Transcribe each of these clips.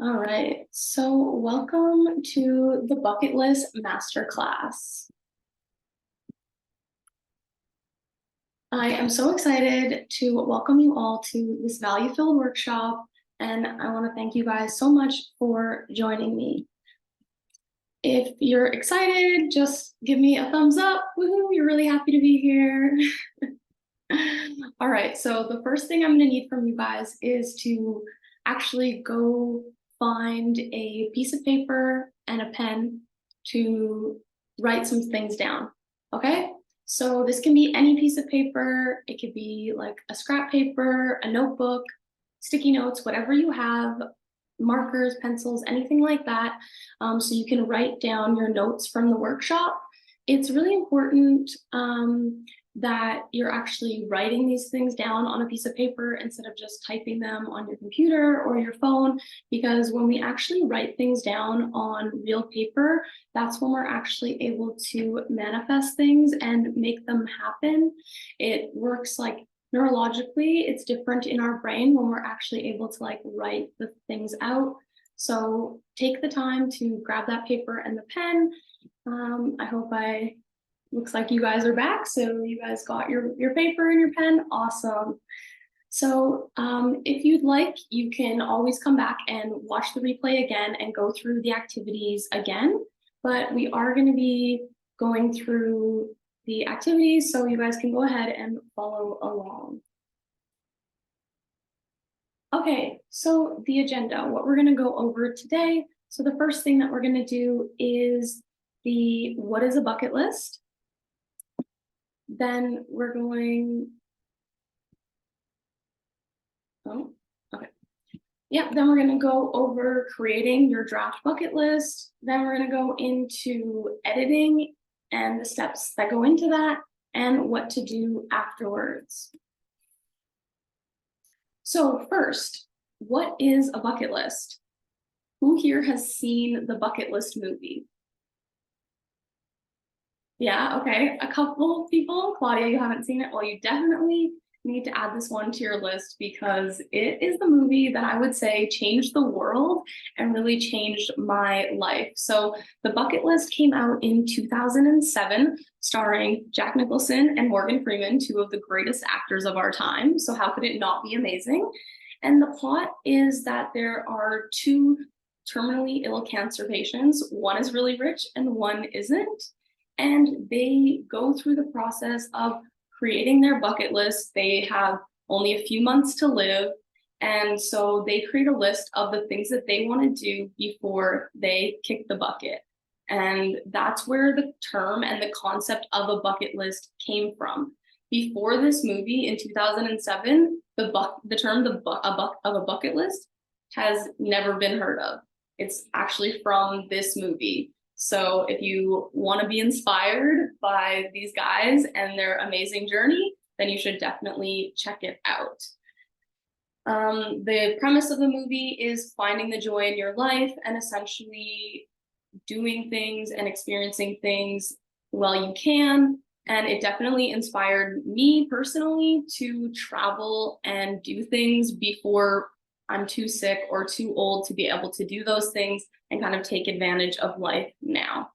All right, so welcome to the Bucket List Masterclass. I am so excited to welcome you all to this value-filled workshop, and I want to thank you guys so much for joining me. If you're excited, just give me a thumbs up. Woohoo, you're really happy to be here. All right, so the first thing I'm going to need from you guys is to actually go find a piece of paper and a pen to write some things down, okay? So this can be any piece of paper. It could be like a scrap paper, a notebook, sticky notes, whatever you have, markers, pencils, anything like that. So you can write down your notes from the workshop. It's really important that you're actually writing these things down on a piece of paper instead of just typing them on your computer or your phone, because when we actually write things down on real paper, that's when we're actually able to manifest things and make them happen. It works like neurologically, it's different in our brain when we're actually able to like write the things out. So take the time to grab that paper and the pen. Looks like you guys are back, so you guys got your paper and your pen. Awesome. So if you'd like, you can always come back and watch the replay again and go through the activities again, but we are going to be going through the activities, so you guys can go ahead and follow along. Okay, so the agenda, what we're going to go over today. So the first thing that we're going to do is what is a bucket list? Then we're going, then we're going to go over creating your draft bucket list. Then we're going to go into editing and the steps that go into that and what to do afterwards. So first, what is a bucket list? Who here has seen the Bucket List movie? Yeah, okay, a couple people. Claudia, you haven't seen it? Well, you definitely need to add this one to your list because it is the movie that I would say changed the world and really changed my life. So The Bucket List came out in 2007, starring Jack Nicholson and Morgan Freeman, two of the greatest actors of our time. So how could it not be amazing? And the plot is that there are two terminally ill cancer patients. One is really rich and one isn't. And they go through the process of creating their bucket list. They have only a few months to live. And so they create a list of the things that they want to do before they kick the bucket. And that's where the term and the concept of a bucket list came from. Before this movie in 2007, the term of a bucket list has never been heard of. It's actually from this movie. So if you want to be inspired by these guys and their amazing journey, then you should definitely check it out. The premise of the movie is finding the joy in your life and essentially doing things and experiencing things while you can. And it definitely inspired me personally to travel and do things before I'm too sick or too old to be able to do those things and kind of take advantage of life now.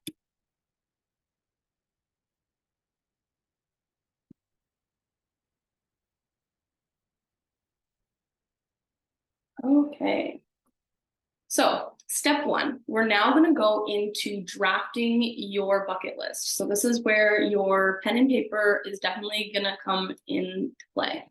Okay. So step one, we're now going to go into drafting your bucket list. So this is where your pen and paper is definitely going to come into play.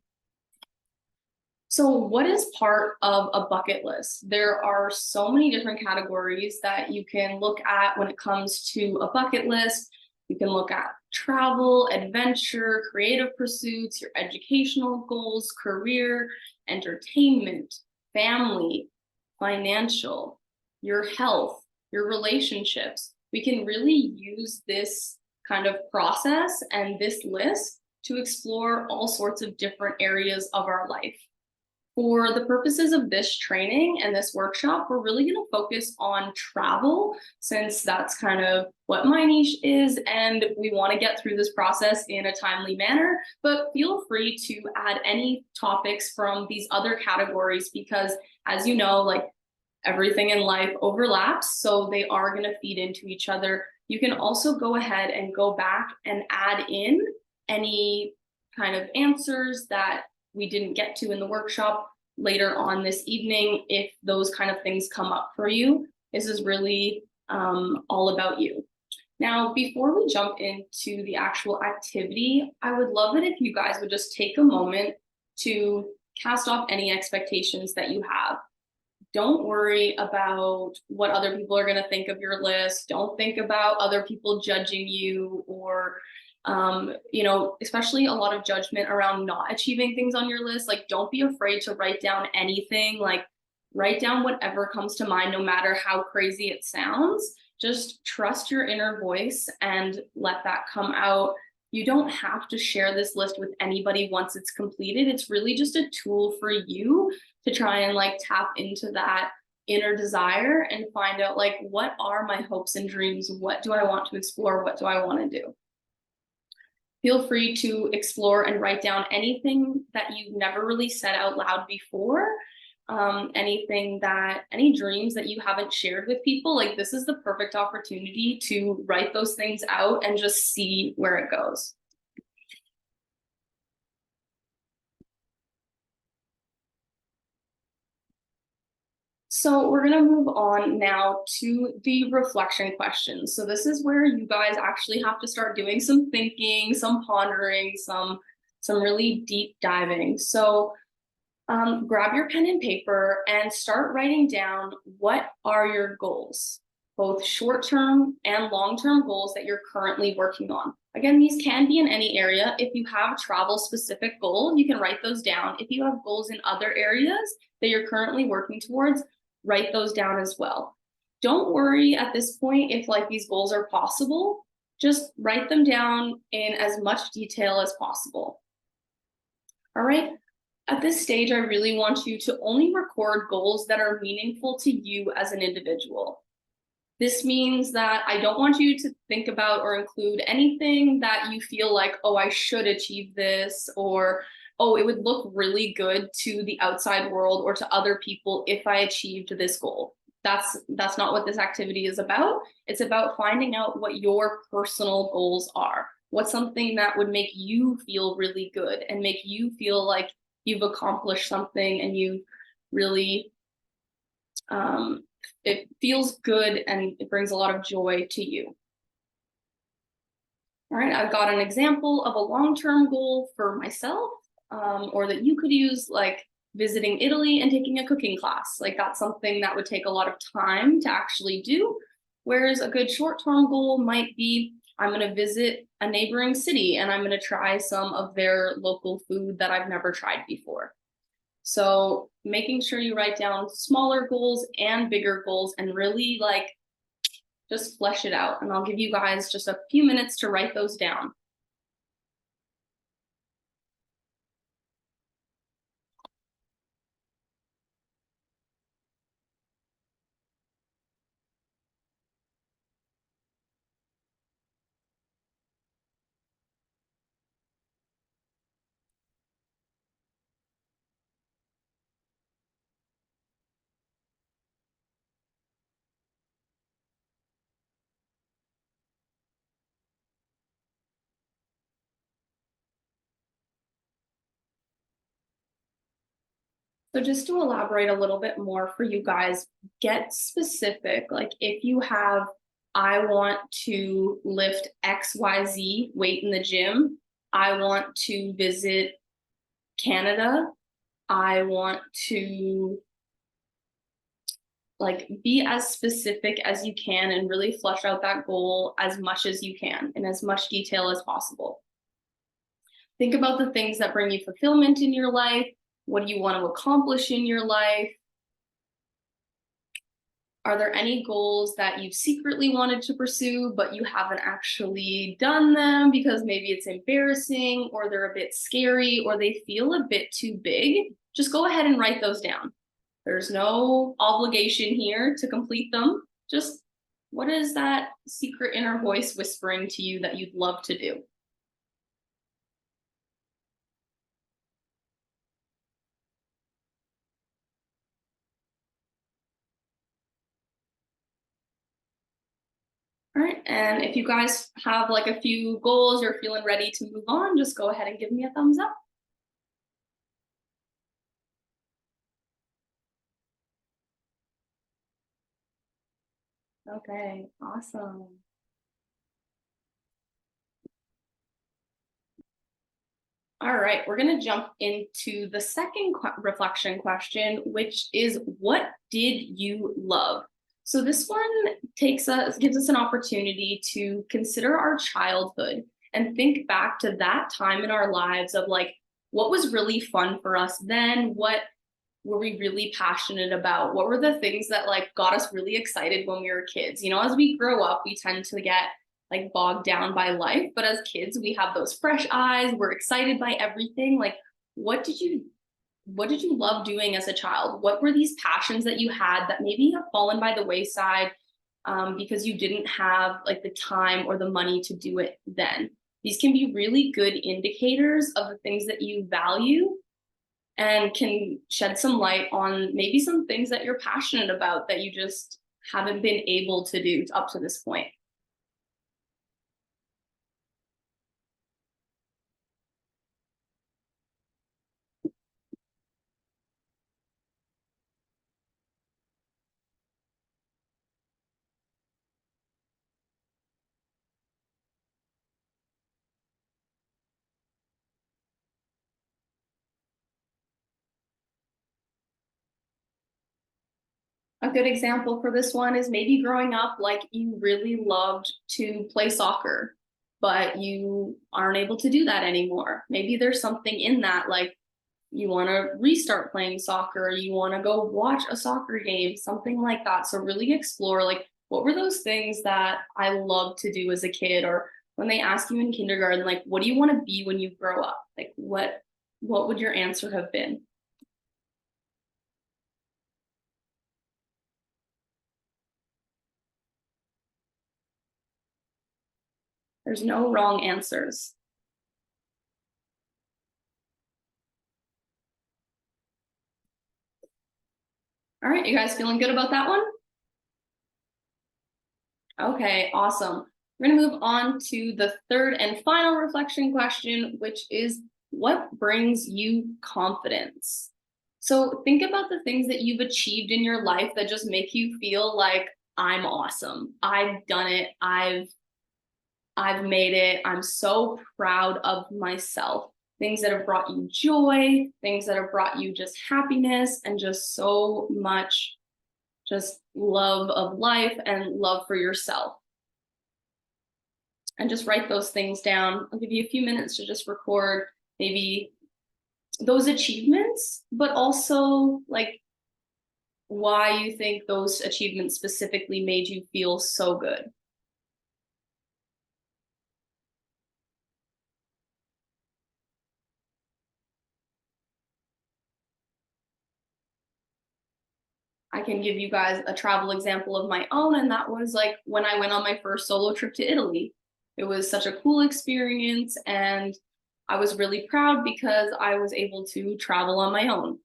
So what is part of a bucket list? There are so many different categories that you can look at when it comes to a bucket list. You can look at travel, adventure, creative pursuits, your educational goals, career, entertainment, family, financial, your health, your relationships. We can really use this kind of process and this list to explore all sorts of different areas of our life. For the purposes of this training and this workshop, we're really going to focus on travel, since that's kind of what my niche is, and we want to get through this process in a timely manner. But feel free to add any topics from these other categories because, as you know, like everything in life overlaps, so they are going to feed into each other. You can also go ahead and go back and add in any kind of answers that we didn't get to in the workshop later on this evening if those kind of things come up for you. This is really all about you. Now, before we jump into the actual activity, I would love it if you guys would just take a moment to cast off any expectations that you have. Don't worry about what other people are going to think of your list. Don't think about other people judging you or, especially a lot of judgment around not achieving things on your list. Like, don't be afraid to write down anything. Like, write down whatever comes to mind, no matter how crazy it sounds. Just trust your inner voice and let that come out. You don't have to share this list with anybody once it's completed. It's really just a tool for you to try and like tap into that inner desire and find out like, what are my hopes and dreams? What do I want to explore? What do I want to do? Feel free to explore and write down anything that you've never really said out loud before. Any dreams that you haven't shared with people. Like, this is the perfect opportunity to write those things out and just see where it goes. So we're going to move on now to the reflection questions. So this is where you guys actually have to start doing some thinking, some pondering, some really deep diving. So grab your pen and paper and start writing down, what are your goals, both short-term and long-term goals that you're currently working on. Again, these can be in any area. If you have travel-specific goals, you can write those down. If you have goals in other areas that you're currently working towards, write those down as well. Don't worry at this point if like these goals are possible. Just write them down in as much detail as possible. All right. At this stage, I really want you to only record goals that are meaningful to you as an individual. This means that I don't want you to think about or include anything that you feel like, oh, I should achieve this, or, oh, it would look really good to the outside world or to other people if I achieved this goal. That's not what this activity is about. It's about finding out what your personal goals are. What's something that would make you feel really good and make you feel like you've accomplished something and you really, it feels good and it brings a lot of joy to you. All right, I've got an example of a long-term goal for myself, or that you could use, like visiting Italy and taking a cooking class. Like, that's something that would take a lot of time to actually do. Whereas a good short-term goal might be, I'm going to visit a neighboring city and I'm going to try some of their local food that I've never tried before. So making sure you write down smaller goals and bigger goals and really like just flesh it out. And I'll give you guys just a few minutes to write those down. So just to elaborate a little bit more for you guys, get specific. Like, if you have, I want to lift XYZ weight in the gym, I want to visit Canada, I want to like be as specific as you can and really flesh out that goal as much as you can in as much detail as possible. Think about the things that bring you fulfillment in your life. What do you want to accomplish in your life? Are there any goals that you've secretly wanted to pursue, but you haven't actually done them because maybe it's embarrassing or they're a bit scary or they feel a bit too big? Just go ahead and write those down. There's no obligation here to complete them. Just, what is that secret inner voice whispering to you that you'd love to do? All right, and if you guys have like a few goals, you're feeling ready to move on, just go ahead and give me a thumbs up. Okay, awesome. All right, we're going to jump into the second reflection question, which is what did you love? So this one gives us an opportunity to consider our childhood and think back to that time in our lives of like what was really fun for us then, what were we really passionate about? What were the things that like got us really excited when we were kids? You know, as we grow up, we tend to get like bogged down by life, but as kids, we have those fresh eyes, we're excited by everything. Like, what did you what did you love doing as a child? What were these passions that you had that maybe have fallen by the wayside because you didn't have like the time or the money to do it then? These can be really good indicators of the things that you value and can shed some light on maybe some things that you're passionate about that you just haven't been able to do up to this point. A good example for this one is maybe growing up, like you really loved to play soccer, but you aren't able to do that anymore. Maybe there's something in that, like you want to restart playing soccer, you want to go watch a soccer game, something like that. So really explore like what were those things that I loved to do as a kid, or when they ask you in kindergarten, like what do you want to be when you grow up? Like what would your answer have been? There's no wrong answers. All right, you guys feeling good about that one? Okay, awesome. We're going to move on to the third and final reflection question, which is what brings you confidence? So think about the things that you've achieved in your life that just make you feel like I'm awesome. I've done it. I've made it. I'm so proud of myself. Things that have brought you joy, things that have brought you just happiness and just so much just love of life and love for yourself. And just write those things down. I'll give you a few minutes to just record maybe those achievements, but also like why you think those achievements specifically made you feel so good. I can give you guys a travel example of my own, and that was like when I went on my first solo trip to Italy. It was such a cool experience, and I was really proud because I was able to travel on my own.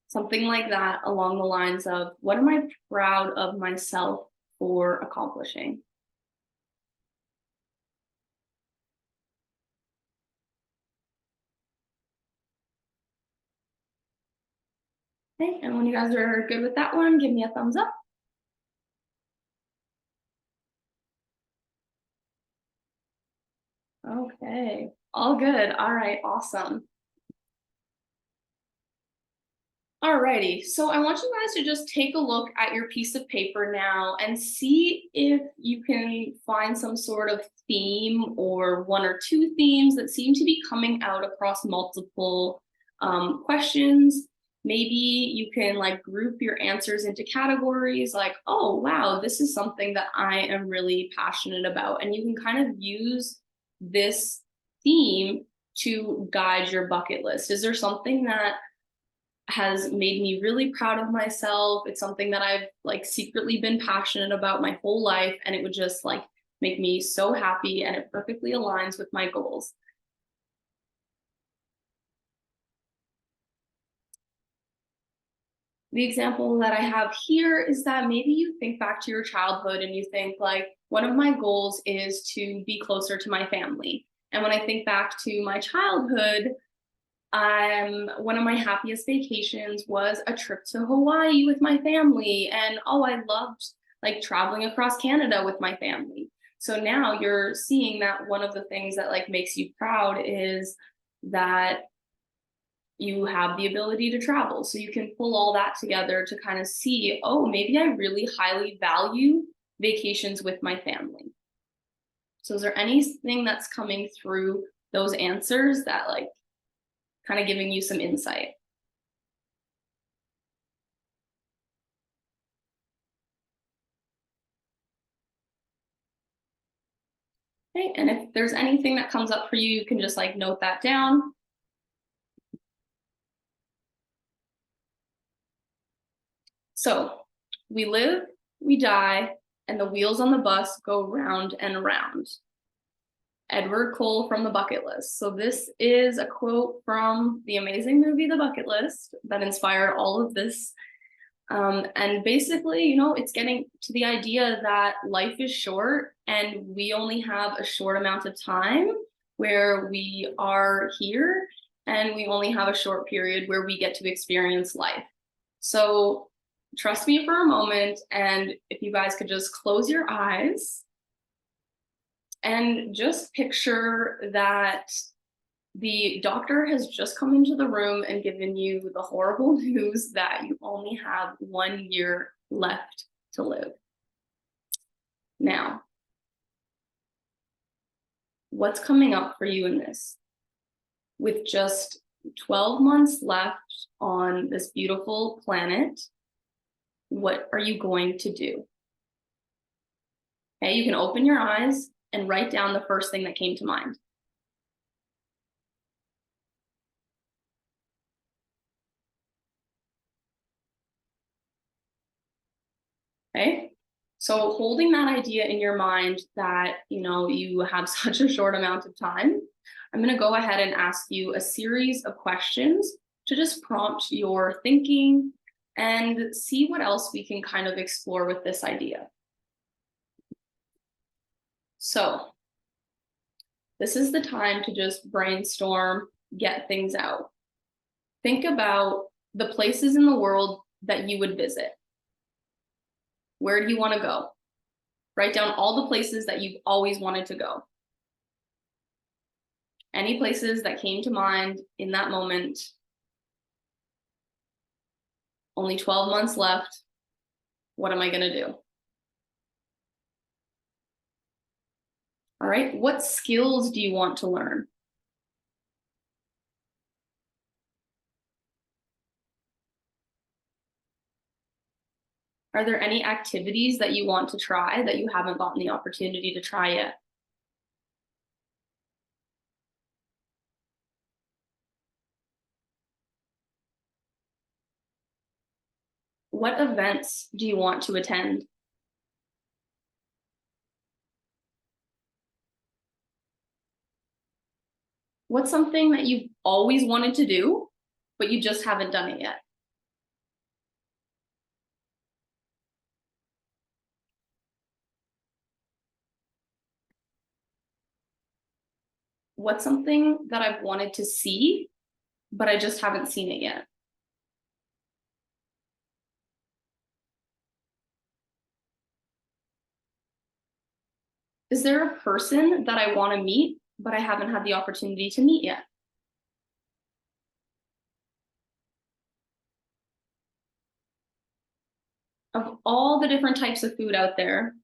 Something like that along the lines of what am I proud of myself for accomplishing? Okay, and when you guys are good with that one, give me a thumbs up. Okay, all good. All right, awesome. Alrighty, so I want you guys to just take a look at your piece of paper now and see if you can find some sort of theme or one or two themes that seem to be coming out across multiple questions. Maybe you can like group your answers into categories like, oh, wow, this is something that I am really passionate about. And you can kind of use this theme to guide your bucket list. Is there something that has made me really proud of myself? It's something that I've like secretly been passionate about my whole life, and it would just like make me so happy, and it perfectly aligns with my goals. The example that I have here is that maybe you think back to your childhood and you think, like, one of my goals is to be closer to my family. And when I think back to my childhood, one of my happiest vacations was a trip to Hawaii with my family. And oh, I loved like traveling across Canada with my family. So now you're seeing that one of the things that like makes you proud is that you have the ability to travel. So you can pull all that together to kind of see, oh, maybe I really highly value vacations with my family. So is there anything that's coming through those answers that like kind of giving you some insight? Okay, and if there's anything that comes up for you, you can just like note that down. So we live, we die, and the wheels on the bus go round and around. Edward Cole from The Bucket List. So this is a quote from the amazing movie The Bucket List that inspired all of this. And basically, you know, it's getting to the idea that life is short and we only have a short amount of time where we are here, and we only have a short period where we get to experience life. So trust me for a moment, and if you guys could just close your eyes and just picture that the doctor has just come into the room and given you the horrible news that you only have 1 year left to live. Now, what's coming up for you in this? With just 12 months left on this beautiful planet, what are you going to do? Okay, you can open your eyes and write down the first thing that came to mind. Okay, so holding that idea in your mind that, you know, you have such a short amount of time, I'm going to go ahead and ask you a series of questions to just prompt your thinking and see what else we can kind of explore with this idea. So this is the time to just brainstorm, get things out. Think about the places in the world that you would visit. Where do you want to go? Write down all the places that you've always wanted to go. Any places that came to mind in that moment. Only 12 months left. What am I going to do? All right, what skills do you want to learn? Are there any activities that you want to try that you haven't gotten the opportunity to try yet? What events do you want to attend? What's something that you've always wanted to do, but you just haven't done it yet? What's something that I've wanted to see, but I just haven't seen it yet? Is there a person that I want to meet, but I haven't had the opportunity to meet yet? Of all the different types of food out there,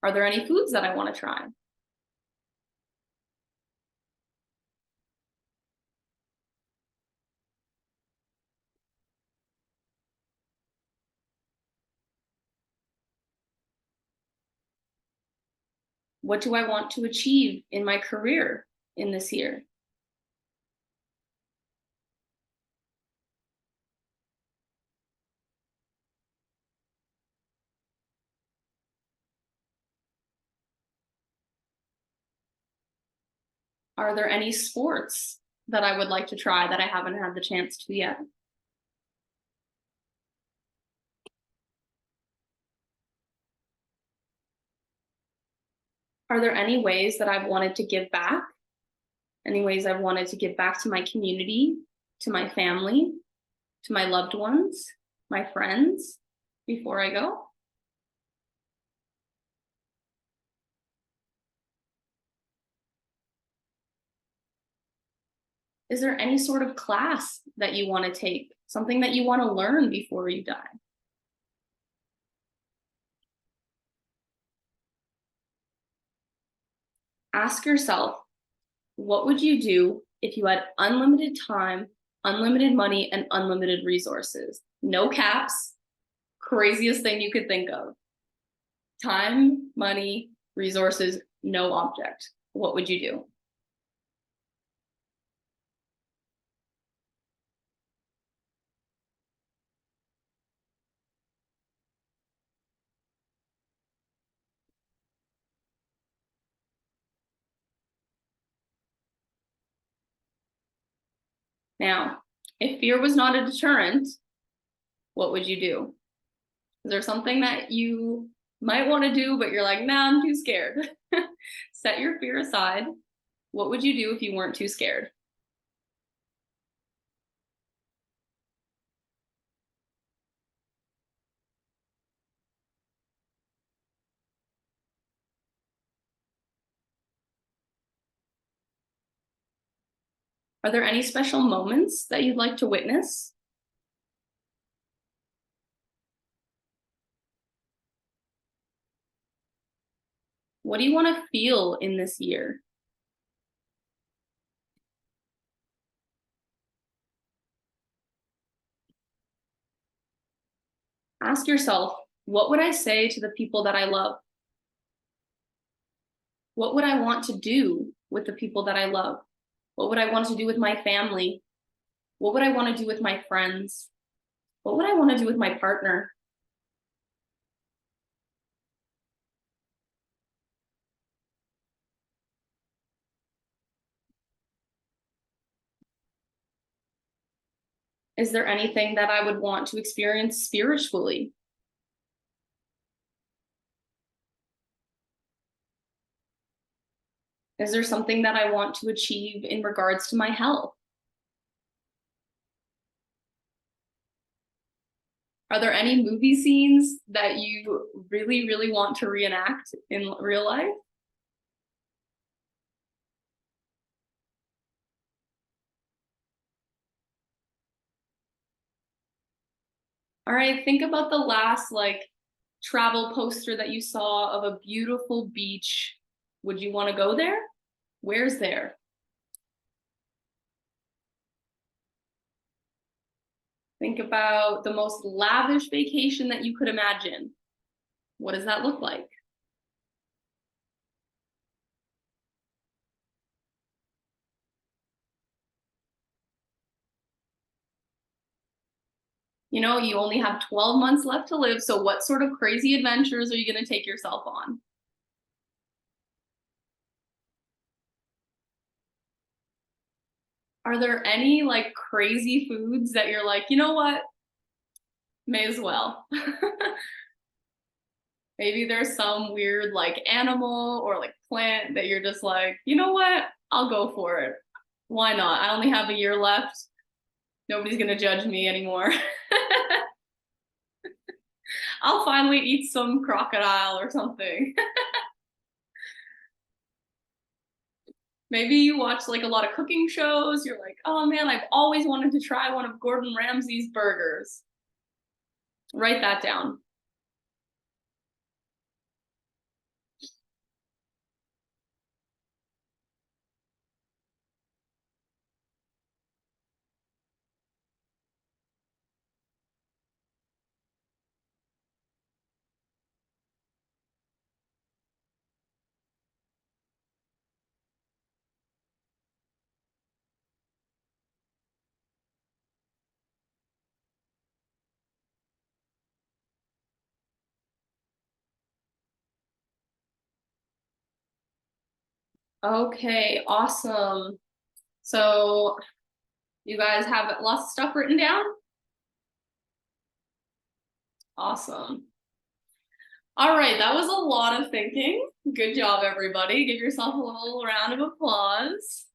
are there any foods that I want to try? What do I want to achieve in my career in this year? Are there any sports that I would like to try that I haven't had the chance to yet? Are there any ways that I've wanted to give back? Any ways I've wanted to give back to my community, to my family, to my loved ones, my friends before I go? Is there any sort of class that you want to take? Something that you want to learn before you die? Ask yourself, what would you do if you had unlimited time, unlimited money, and unlimited resources? No caps, craziest thing you could think of. Time, money, resources, no object. What would you do? Now, if fear was not a deterrent, what would you do? Is there something that you might want to do, but you're like, nah, I'm too scared? Set your fear aside. What would you do if you weren't too scared? Are there any special moments that you'd like to witness? What do you want to feel in this year? Ask yourself, what would I say to the people that I love? What would I want to do with the people that I love? What would I want to do with my family? What would I want to do with my friends? What would I want to do with my partner? Is there anything that I would want to experience spiritually? Is there something that I want to achieve in regards to my health? Are there any movie scenes that you really, really want to reenact in real life? All right, think about the last travel poster that you saw of a beautiful beach. Would you want to go there? Where's there? Think about the most lavish vacation that you could imagine. What does that look like? You know, you only have 12 months left to live, so what sort of crazy adventures are you going to take yourself on? Are there any crazy foods that you're like, you know what? May as well. Maybe there's some weird animal or plant that you're just like, you know what? I'll go for it. Why not? I only have a year left. Nobody's gonna judge me anymore. I'll finally eat some crocodile or something. Maybe you watch a lot of cooking shows. You're like, oh man, I've always wanted to try one of Gordon Ramsay's burgers. Write that down. Okay, awesome. So you guys have lots of stuff written down? Awesome. All right, that was a lot of thinking. Good job, everybody. Give yourself a little round of applause.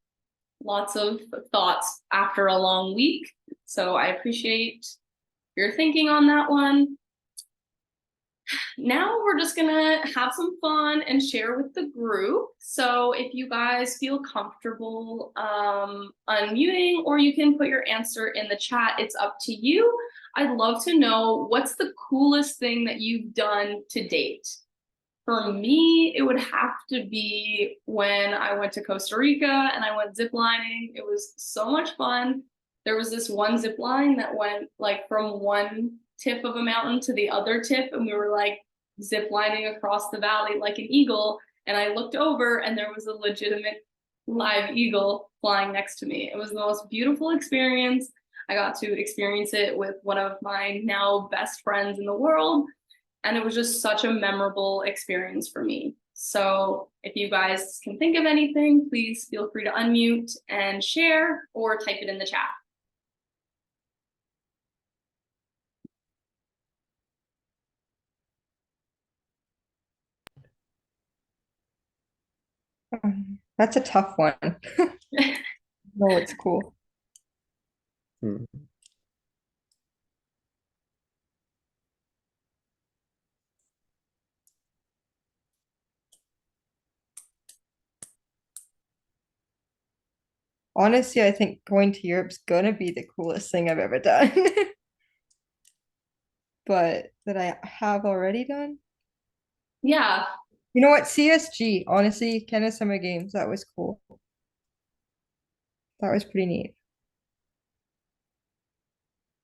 Lots of thoughts after a long week. So I appreciate your thinking on that one. Now we're just gonna have some fun and share with the group. So if you guys feel comfortable unmuting, or you can put your answer in the chat, it's up to you. I'd love to know, what's the coolest thing that you've done to date? For me, it would have to be when I went to Costa Rica and I went ziplining. It was so much fun. There was this one zip line that went like from one tip of a mountain to the other tip, and we were like zip lining across the valley like an eagle. And I looked over and there was a legitimate live eagle flying next to me. It was the most beautiful experience. I got to experience it with one of my now best friends in the world. And it was just such a memorable experience for me. So if you guys can think of anything, please feel free to unmute and share, or type it in the chat. That's a tough one. No, it's cool. Hmm. Honestly, I think going to Europe's gonna be the coolest thing I've ever done. But that I have already done. Yeah, You know what? CSG, honestly, Canada Summer Games, that was cool. That was pretty neat.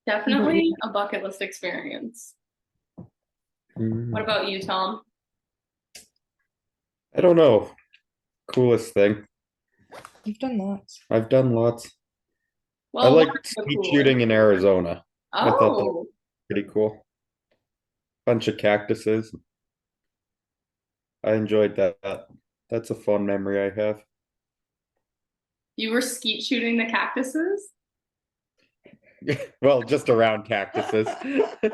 What about you? definitely a bucket list experience. What about you, Tom? I don't know. Coolest thing. You've done lots. I've done lots. I Well, what liked is the skeet coolest? shooting in Arizona. I thought that was Oh, pretty cool. Bunch of cactuses. I enjoyed that. That's a fun memory I have. you were skeet shooting the cactuses? Well, just around cactuses. Okay,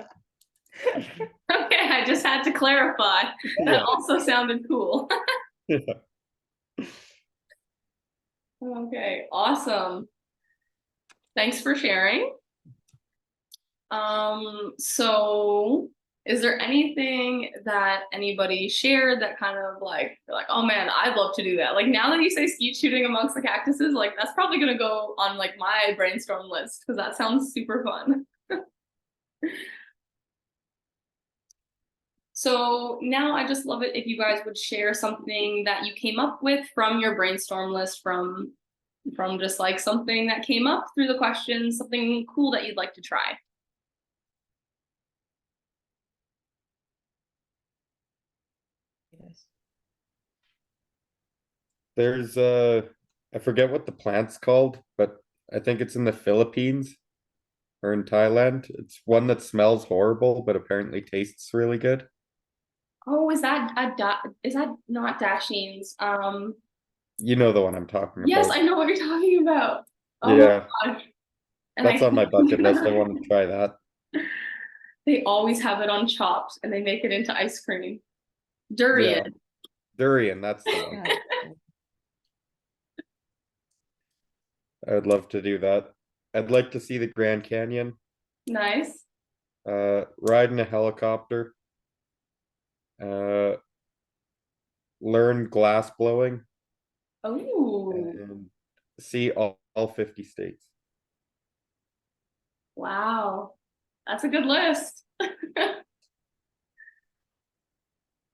I just had to clarify. That Yeah. also sounded cool. Yeah. Okay, awesome. Thanks for sharing. So is there anything that anybody shared that kind of like, you're like, oh man, I'd love to do that? Like now that you say skeet shooting amongst the cactuses, like that's probably gonna go on like my brainstorm list because that sounds super fun. So now I just love it if you guys would share something that you came up with from your brainstorm list, from just like something that came up through the questions, something cool that you'd like to try. Yes. There's I forget what the plant's called, but I think it's in the Philippines or in Thailand. It's one that smells horrible, but apparently tastes really good. Oh, is that not Dashine's? You know the one I'm talking Yes, about. I know what you're talking about. Oh my Yeah, gosh. And I that's on my bucket list. I think want to try that. they always have it on chopped and they make it into ice cream. Durian. Yeah, durian, that's the one. Yeah. I would love to do that. I'd like to see the Grand Canyon, Nice. ride in a helicopter, uh, learn glass blowing, Oh, and see all 50 states. wow. That's a good list.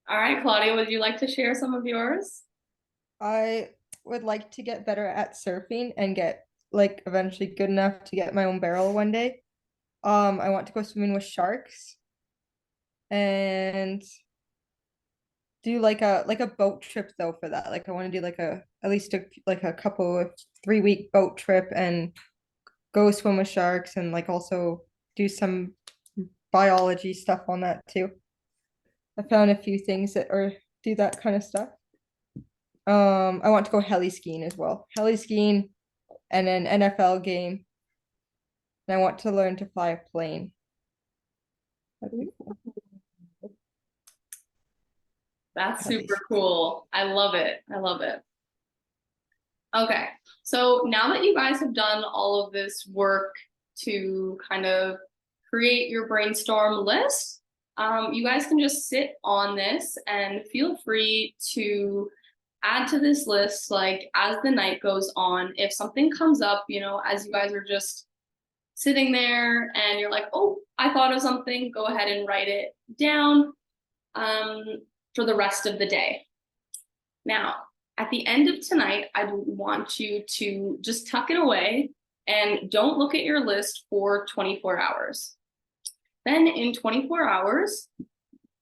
All right, Claudia, would you like to share some of yours? I would like to get better at surfing and get like eventually good enough to get my own barrel one day. I want to go swimming with sharks and do like a boat trip though for that. Like I want to do like a at least like a couple of 3 week boat trip and go swim with sharks and like also do some biology stuff on that too. I found a few things that or do that kind of stuff. I want to go heli skiing as well. Heli skiing and an NFL game. And I want to learn to fly a plane. That'd be cool. That's At least. super cool. I love it. I love it. Okay, so now that you guys have done all of this work to kind of create your brainstorm list, you guys can just sit on this and feel free to add to this list, like as the night goes on. If something comes up, you know, as you guys are just sitting there and you're like, oh, I thought of something, go ahead and write it down for the rest of the day. Now, at the end of tonight, I want you to just tuck it away and don't look at your list for 24 hours. Then in 24 hours,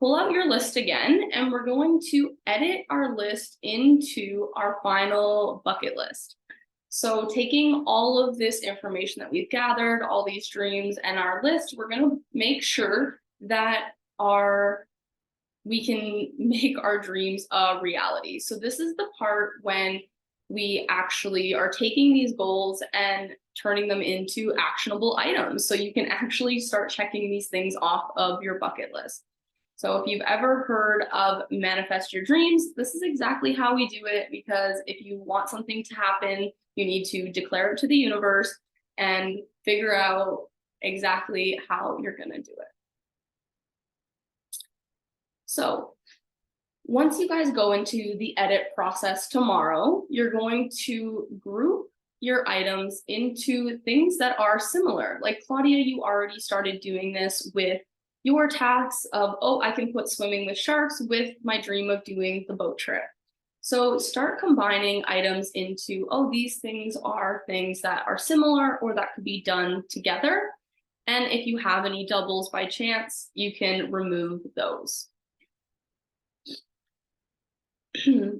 pull out your list again, and we're going to edit our list into our final bucket list. So taking all of this information that we've gathered, all these dreams and our list, we're going to make sure that we can make our dreams a reality. So this is the part when we actually are taking these goals and turning them into actionable items. So you can actually start checking these things off of your bucket list. So if you've ever heard of manifest your dreams, this is exactly how we do it, because if you want something to happen, you need to declare it to the universe and figure out exactly how you're going to do it. So once you guys go into the edit process tomorrow, you're going to group your items into things that are similar. Like Claudia, you already started doing this with your tasks of, oh, I can put swimming with sharks with my dream of doing the boat trip. So start combining items into, oh, these things are things that are similar or that could be done together. And if you have any doubles by chance, you can remove those.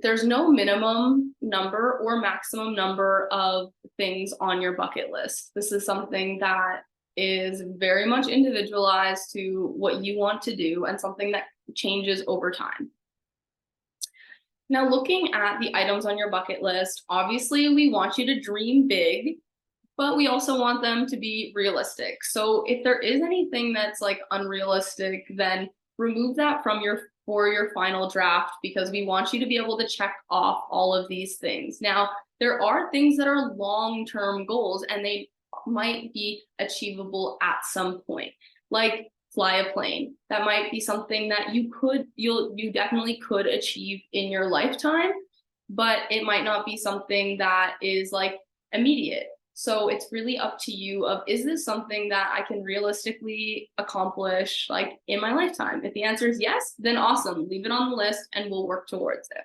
There's no minimum number or maximum number of things on your bucket list. This is something that is very much individualized to what you want to do and something that changes over time. Now, looking at the items on your bucket list, obviously we want you to dream big, but we also want them to be realistic. So if there is anything that's like unrealistic, then remove that from your final draft, because we want you to be able to check off all of these things. Now, there are things that are long-term goals and they might be achievable at some point, like fly a plane. That might be something that you definitely could achieve in your lifetime, but it might not be something that is like immediate. So it's really up to you of, is this something that I can realistically accomplish like in my lifetime? If the answer is yes, then awesome, leave it on the list and we'll work towards it.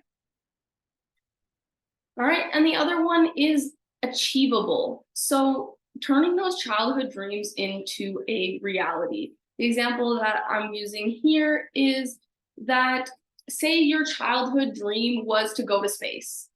All right, and the other one is achievable. So turning those childhood dreams into a reality. The example that I'm using here is that, say your childhood dream was to go to space.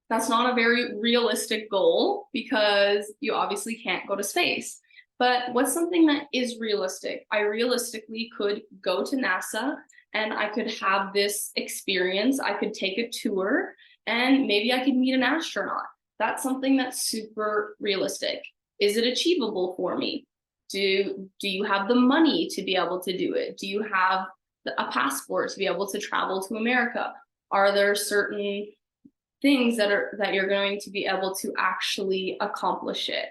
That's not a very realistic goal because you obviously can't go to space. But what's something that is realistic? I realistically could go to NASA and I could have this experience. I could take a tour and maybe I could meet an astronaut. That's something that's super realistic. Is it achievable for me? Do you have the money to be able to do it? Do you have a passport to be able to travel to America? Are there certain things that you're going to be able to actually accomplish it?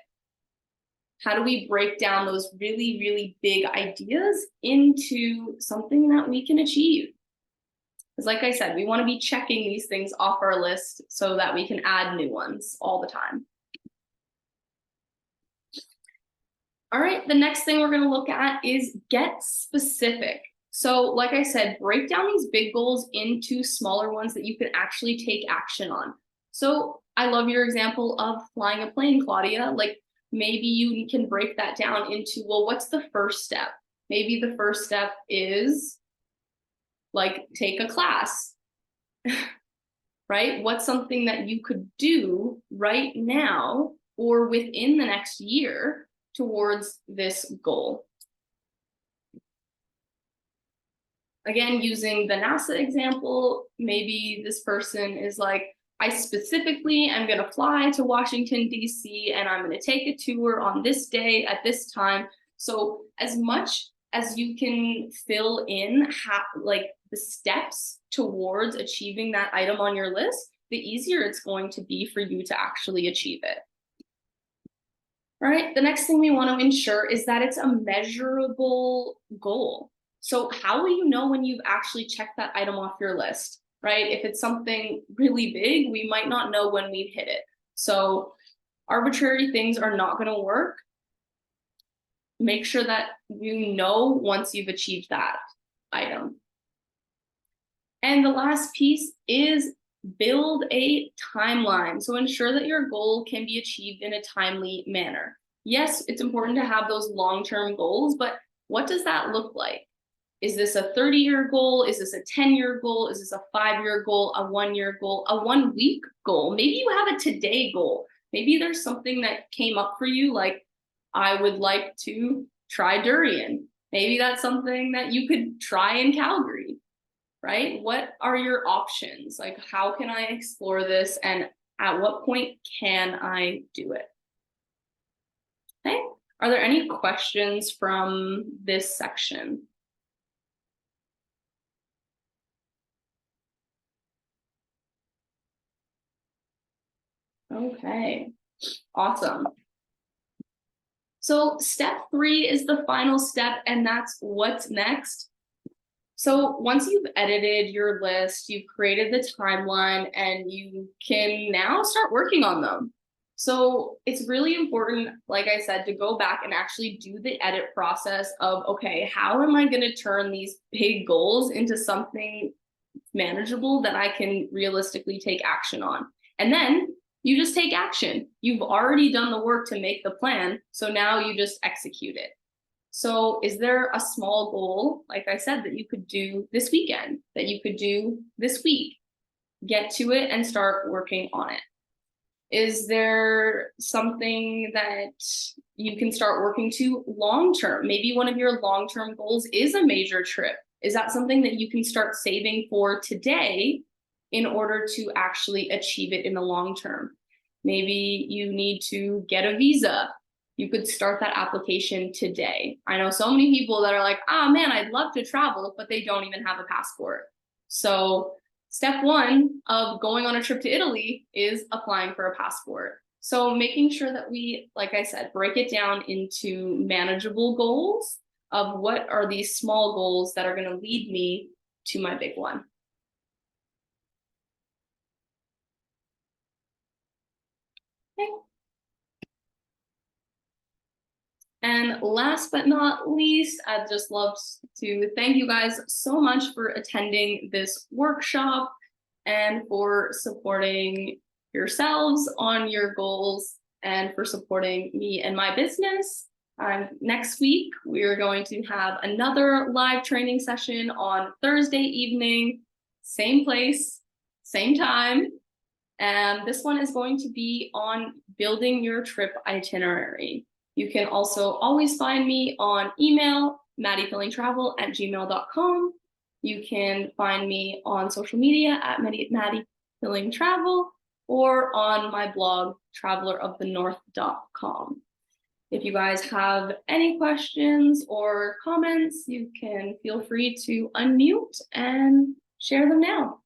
How do we break down those really, really big ideas into something that we can achieve? Because like I said, we want to be checking these things off our list so that we can add new ones all the time. All right, the next thing we're going to look at is get specific. So like I said, break down these big goals into smaller ones that you can actually take action on. So I love your example of flying a plane, Claudia. Like maybe you can break that down into, well, what's the first step? Maybe the first step is like take a class, right? What's something that you could do right now or within the next year towards this goal? Again, using the NASA example, maybe this person is like, I specifically am going to fly to Washington, D.C., and I'm going to take a tour on this day at this time. So as much as you can fill in like the steps towards achieving that item on your list, the easier it's going to be for you to actually achieve it. Right? The next thing we want to ensure is that it's a measurable goal. So how will you know when you've actually checked that item off your list, right? If it's something really big, we might not know when we've hit it. So arbitrary things are not going to work. Make sure that you know once you've achieved that item. And the last piece is build a timeline. So ensure that your goal can be achieved in a timely manner. Yes, it's important to have those long-term goals, but what does that look like? Is this a 30-year goal? Is this a 10-year goal? Is this a 5-year goal, a 1-year goal, a 1-week goal? Maybe you have a today goal. Maybe there's something that came up for you, like, I would like to try durian. Maybe that's something that you could try in Calgary, right? What are your options? Like, how can I explore this? And at what point can I do it? Okay. Are there any questions from this section? Okay, awesome. So step 3 is the final step, and that's what's next. So once you've edited your list, you've created the timeline, and you can now start working on them. So it's really important, like I said, to go back and actually do the edit process of, okay, how am I going to turn these big goals into something manageable that I can realistically take action on? And then you just take action. You've already done the work to make the plan, so now you just execute it. So is there a small goal, like I said, that you could do this weekend, that you could do this week? Get to it and start working on it. Is there something that you can start working to long-term? Maybe one of your long-term goals is a major trip. Is that something that you can start saving for today in order to actually achieve it in the long term? Maybe you need to get a visa. You could start that application today. I know so many people that are like, ah, man, I'd love to travel, but they don't even have a passport. So step 1 of going on a trip to Italy is applying for a passport. So making sure that we, like I said, break it down into manageable goals of what are these small goals that are going to lead me to my big one. Okay. And last but not least, I'd just love to thank you guys so much for attending this workshop and for supporting yourselves on your goals and for supporting me and my business. Next week, we are going to have another live training session on Thursday evening, same place, same time. And this one is going to be on building your trip itinerary. You can also always find me on email, maddieFillingTravel@gmail.com. You can find me on social media at MaddieFillingTravel or on my blog, travelerofthenorth.com. If you guys have any questions or comments, you can feel free to unmute and share them now.